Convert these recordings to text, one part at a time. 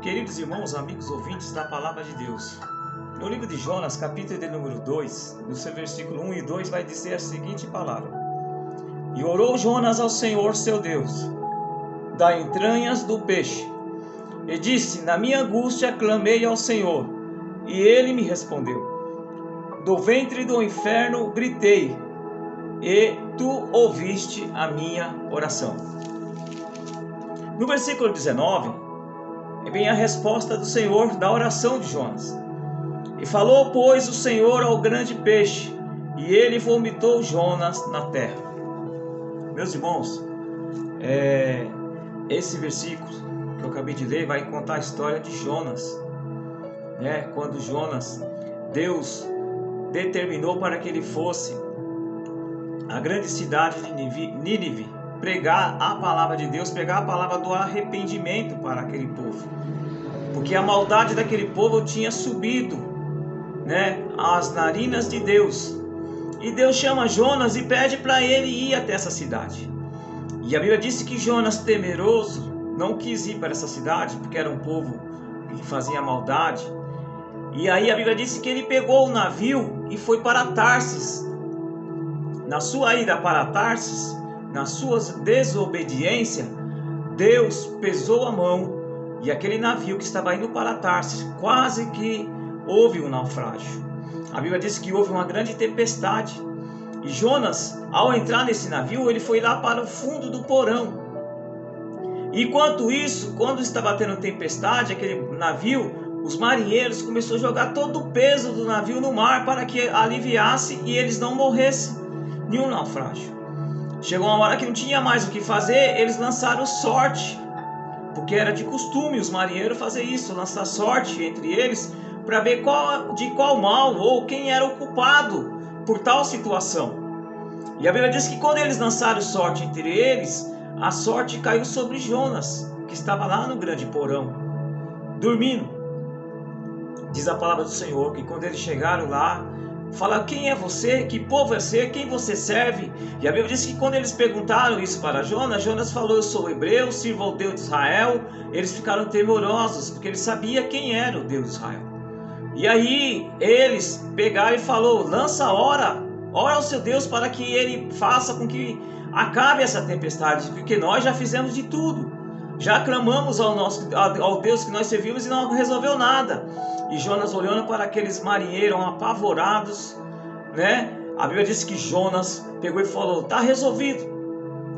Queridos irmãos, amigos ouvintes da Palavra de Deus, no livro de Jonas, capítulo de número 2, no seu versículo 1 e 2, vai dizer a seguinte palavra: E orou Jonas ao Senhor seu Deus, das entranhas do peixe, e disse: Na minha angústia clamei ao Senhor, e ele me respondeu. Do ventre do inferno gritei, e tu ouviste a minha oração. No versículo 19, vem a resposta do Senhor da oração de Jonas. E falou, pois, o Senhor ao grande peixe, e ele vomitou Jonas na terra. Meus irmãos, esse versículo que eu acabei de ler vai contar a história de Jonas, quando Jonas, Deus determinou para que ele fosse à grande cidade de Nínive, pregar a palavra de Deus, pregar a palavra do arrependimento para aquele povo, porque a maldade daquele povo tinha subido, às narinas de Deus. E Deus chama Jonas e pede para ele ir até essa cidade. E a Bíblia disse que Jonas, temeroso, não quis ir para essa cidade, porque era um povo que fazia maldade. E aí a Bíblia disse que ele pegou o navio e foi para Tarsis. Na sua ida para Tarsis, na sua desobediência, Deus pesou a mão, e aquele navio que estava indo para Tarsis, quase que houve um naufrágio. A Bíblia diz que houve uma grande tempestade, e Jonas, ao entrar nesse navio, ele foi lá para o fundo do porão. Enquanto isso, quando estava tendo tempestade, aquele navio, os marinheiros começaram a jogar todo o peso do navio no mar para que aliviasse e eles não morressem nenhum naufrágio. Chegou uma hora que não tinha mais o que fazer, eles lançaram sorte, porque era de costume os marinheiros fazer isso, lançar sorte entre eles para ver de qual mal ou quem era o culpado por tal situação. E a Bíblia diz que quando eles lançaram sorte entre eles, a sorte caiu sobre Jonas, que estava lá no grande porão, dormindo. Diz a palavra do Senhor que quando eles chegaram lá, fala: quem é você? Que povo é você? Quem você serve? E a Bíblia diz que quando eles perguntaram isso para Jonas, Jonas falou: eu sou hebreu, sirvo ao Deus de Israel. Eles ficaram temorosos, porque eles sabiam quem era o Deus de Israel. E aí eles pegaram e falou: lança ora ao seu Deus para que ele faça com que acabe essa tempestade, porque nós já fizemos de tudo. Já clamamos ao Deus que nós servimos e não resolveu nada. E Jonas, olhando para aqueles marinheiros apavorados, a Bíblia diz que Jonas pegou e falou: está resolvido,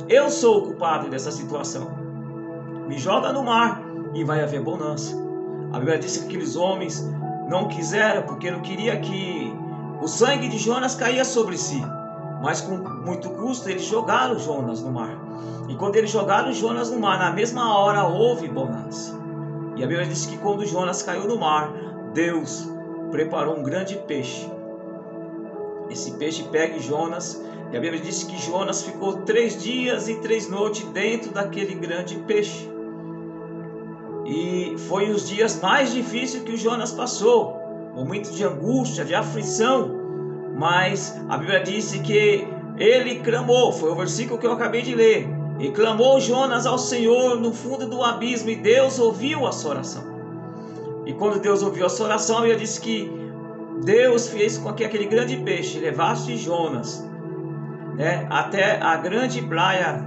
eu sou o culpado dessa situação, me joga no mar e vai haver bonança. A Bíblia diz que aqueles homens não quiseram, porque não queria que o sangue de Jonas caia sobre si, mas com muito custo eles jogaram Jonas no mar. E quando eles jogaram Jonas no mar, na mesma hora houve bonança. E a Bíblia diz que quando Jonas caiu no mar, Deus preparou um grande peixe. Esse peixe pega Jonas, e a Bíblia diz que Jonas ficou 3 dias e 3 noites dentro daquele grande peixe. E foi os dias mais difíceis que o Jonas passou, momento de angústia, de aflição. Mas a Bíblia disse que ele clamou, foi o versículo que eu acabei de ler. E clamou Jonas ao Senhor no fundo do abismo, e Deus ouviu a sua oração. E quando Deus ouviu a sua oração, ele disse que Deus fez com que aquele grande peixe levasse Jonas, até a grande praia,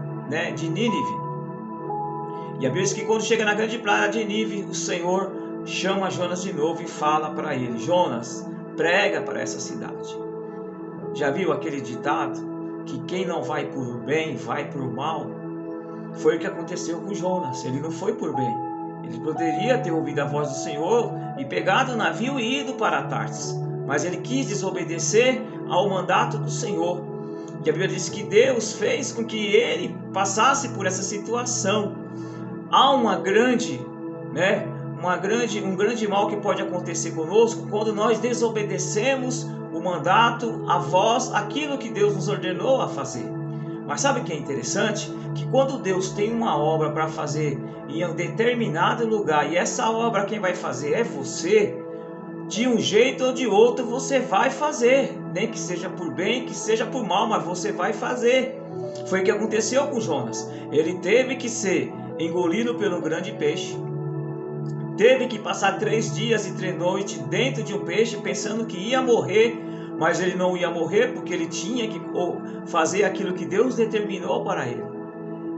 de Nínive. E a Bíblia diz que quando chega na grande praia de Nínive, o Senhor chama Jonas de novo e fala para ele: Jonas, prega para essa cidade. Já viu aquele ditado que quem não vai por bem vai por mal? Foi o que aconteceu com Jonas. Ele não foi por bem. Ele poderia ter ouvido a voz do Senhor e pegado o navio e ido para Tarsis, mas ele quis desobedecer ao mandato do Senhor. E a Bíblia diz que Deus fez com que ele passasse por essa situação. Há um grande mal que pode acontecer conosco quando nós desobedecemos o mandato, a voz, aquilo que Deus nos ordenou a fazer. Mas sabe o que é interessante? Que quando Deus tem uma obra para fazer em um determinado lugar, e essa obra quem vai fazer é você, de um jeito ou de outro você vai fazer, nem que seja por bem, que seja por mal, mas você vai fazer. Foi o que aconteceu com Jonas. Ele teve que ser engolido pelo grande peixe. teve que passar 3 dias e 3 noites dentro de um peixe, pensando que ia morrer, mas ele não ia morrer porque ele tinha que fazer aquilo que Deus determinou para ele.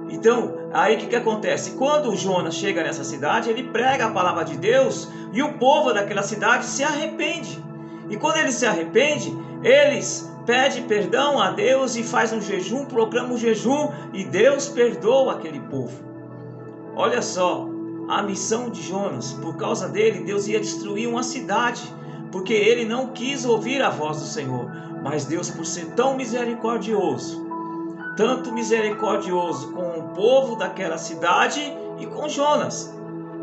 Então, aí o que acontece? Quando Jonas chega nessa cidade, ele prega a palavra de Deus e o povo daquela cidade se arrepende. E quando ele se arrepende, eles pedem perdão a Deus e faz um jejum, proclama um jejum e Deus perdoa aquele povo. Olha só, a missão de Jonas, por causa dele, Deus ia destruir uma cidade, porque ele não quis ouvir a voz do Senhor. Mas Deus, por ser tão misericordioso, tanto misericordioso com o povo daquela cidade e com Jonas.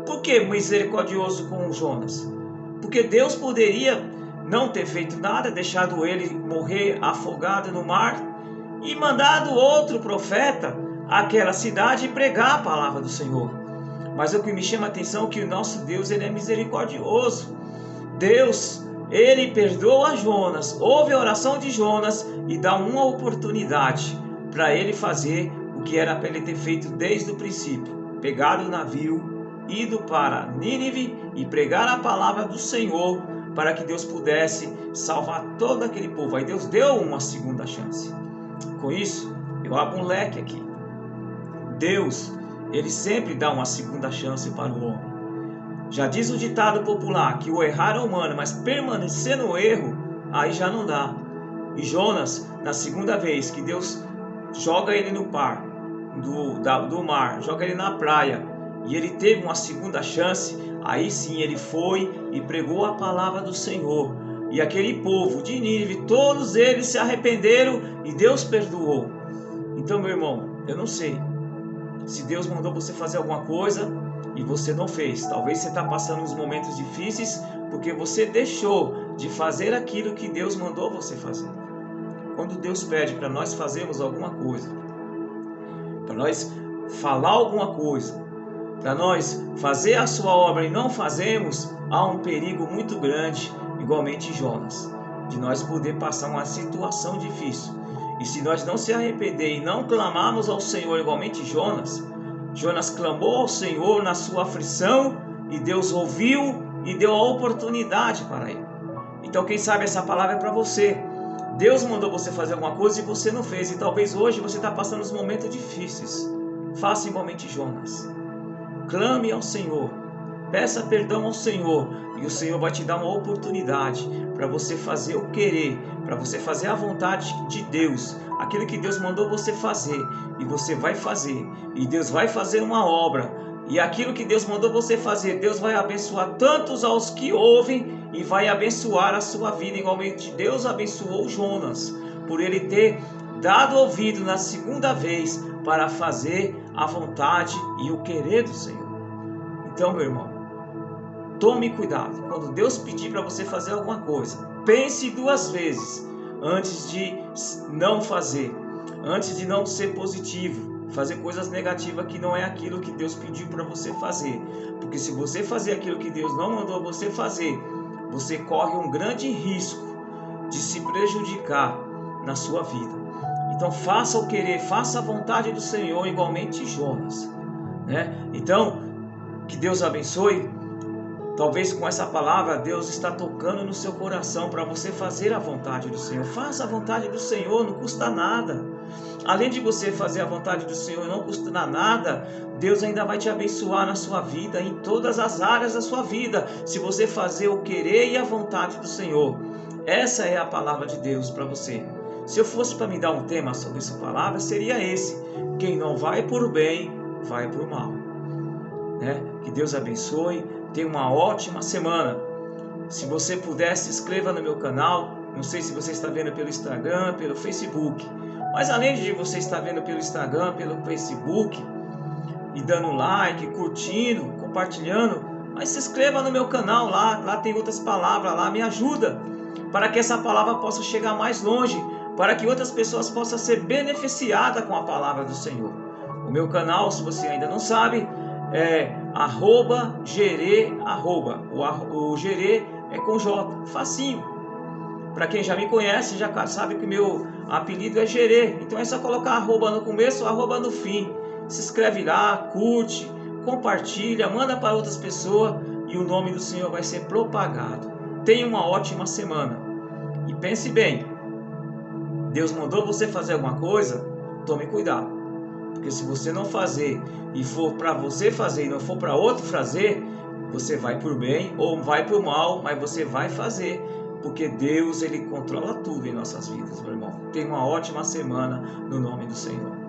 Por que misericordioso com Jonas? Porque Deus poderia não ter feito nada, deixado ele morrer afogado no mar e mandado outro profeta àquela cidade pregar a palavra do Senhor. Mas o que me chama a atenção é que o nosso Deus, ele é misericordioso. Deus, ele perdoa Jonas, ouve a oração de Jonas e dá uma oportunidade para ele fazer o que era para ele ter feito desde o princípio: pegar o navio, ido para Nínive e pregar a palavra do Senhor, para que Deus pudesse salvar todo aquele povo. Aí Deus deu uma segunda chance. Com isso, eu abro um leque aqui. Deus, ele sempre dá uma segunda chance para o homem. Já diz o ditado popular que o errar é humano, mas permanecer no erro, aí já não dá. E Jonas, na segunda vez que Deus joga ele no do mar, joga ele na praia, e ele teve uma segunda chance, aí sim ele foi e pregou a palavra do Senhor. E aquele povo de Nínive, todos eles se arrependeram e Deus perdoou. Então, meu irmão, eu não sei se Deus mandou você fazer alguma coisa e você não fez. Talvez você está passando uns momentos difíceis porque você deixou de fazer aquilo que Deus mandou você fazer. Quando Deus pede para nós fazermos alguma coisa, para nós falar alguma coisa, para nós fazer a sua obra e não fazemos, há um perigo muito grande, igualmente Jonas, de nós poder passar uma situação difícil. E se nós não se arrepender e não clamarmos ao Senhor igualmente Jonas clamou ao Senhor na sua aflição e Deus ouviu e deu a oportunidade para ele. Então quem sabe essa palavra é para você. Deus mandou você fazer alguma coisa e você não fez, e talvez hoje você está passando uns momentos difíceis. Faça igualmente Jonas. Clame ao Senhor, peça perdão ao Senhor, e o Senhor vai te dar uma oportunidade para você fazer o querer, para você fazer a vontade de Deus, aquilo que Deus mandou você fazer, e você vai fazer, e Deus vai fazer uma obra, e aquilo que Deus mandou você fazer, Deus vai abençoar tantos aos que ouvem, e vai abençoar a sua vida, igualmente Deus abençoou Jonas, por ele ter dado ouvido na segunda vez para fazer a vontade e o querer do Senhor. Então, meu irmão, tome cuidado. Quando Deus pedir para você fazer alguma coisa, pense 2 vezes antes de não fazer, antes de não ser positivo, fazer coisas negativas que não é aquilo que Deus pediu para você fazer. Porque se você fazer aquilo que Deus não mandou você fazer, você corre um grande risco de se prejudicar na sua vida. Então faça o querer, faça a vontade do Senhor, igualmente Jonas, né? Então, que Deus abençoe. Talvez com essa palavra Deus está tocando no seu coração para você fazer a vontade do Senhor. Faça a vontade do Senhor, não custa nada. Além de você fazer a vontade do Senhor, não custa nada, Deus ainda vai te abençoar na sua vida, em todas as áreas da sua vida, se você fazer o querer e a vontade do Senhor. Essa é a palavra de Deus para você. Se eu fosse para me dar um tema sobre essa palavra, seria esse: quem não vai por bem, vai por mal. Né? Que Deus abençoe, tenha uma ótima semana. Se você puder, se inscreva no meu canal. Não sei se você está vendo pelo Instagram, pelo Facebook, mas além de você estar vendo pelo Instagram, pelo Facebook, e dando like, curtindo, compartilhando, mas se inscreva no meu canal lá tem outras palavras lá, me ajuda, para que essa palavra possa chegar mais longe, para que outras pessoas possam ser beneficiadas com a palavra do Senhor. O meu canal, se você ainda não sabe, é @gerê, o gerê é com J, facinho. Para quem já me conhece, já sabe que o meu apelido é Gerê. Então é só colocar arroba no começo, arroba no fim. Se inscreve lá, curte, compartilha, manda para outras pessoas e o nome do Senhor vai ser propagado. Tenha uma ótima semana. E pense bem, Deus mandou você fazer alguma coisa, tome cuidado. Porque se você não fazer e for para você fazer e não for para outro fazer, você vai por bem ou vai por mal, mas você vai fazer. Porque Deus, Ele controla tudo em nossas vidas, meu irmão. Tenha uma ótima semana no nome do Senhor.